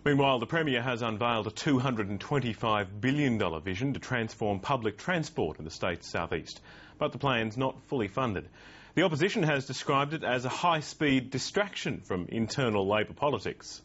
Meanwhile, the Premier has unveiled a $225 billion vision to transform public transport in the state's southeast. But the plan's not fully funded. The opposition has described it as a high-speed distraction from internal Labor politics.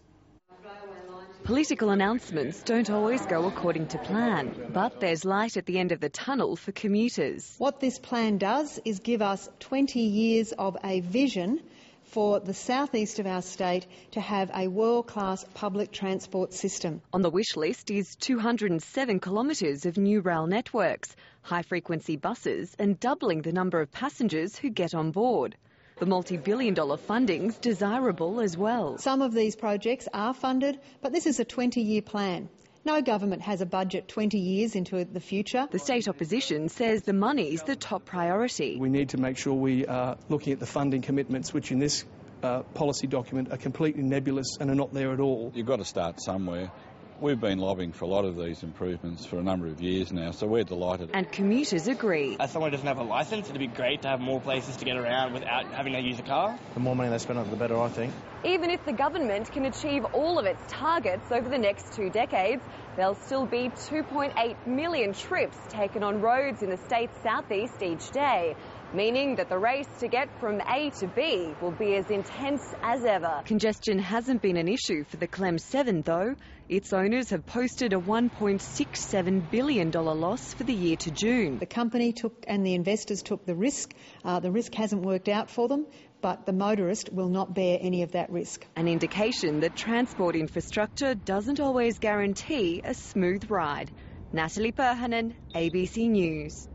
Political announcements don't always go according to plan, but there's light at the end of the tunnel for commuters. What this plan does is give us 20 years of a vision for the southeast of our state to have a world-class public transport system. On the wish list is 207 kilometres of new rail networks, high-frequency buses and doubling the number of passengers who get on board. The multi-billion-dollar funding's desirable as well. Some of these projects are funded, but this is a 20-year plan. No government has a budget 20 years into the future. The state opposition says the money's the top priority. We need to make sure we are looking at the funding commitments, which in this policy document are completely nebulous and are not there at all. You've got to start somewhere. We've been lobbying for a lot of these improvements for a number of years now, so we're delighted. And commuters agree. As someone who doesn't have a licence, it'd be great to have more places to get around without having to use a car. The more money they spend on it, the better, I think. Even if the government can achieve all of its targets over the next 2 decades, there'll still be 2.8 million trips taken on roads in the state's southeast each day, meaning that the race to get from A to B will be as intense as ever. Congestion hasn't been an issue for the Clem 7 though. Its owners have posted a $1.67 billion loss for the year to June. The company and the investors took the risk. The risk hasn't worked out for them, but the motorist will not bear any of that risk. An indication that transport infrastructure doesn't always guarantee a smooth ride. Natalie Perhanen, ABC News.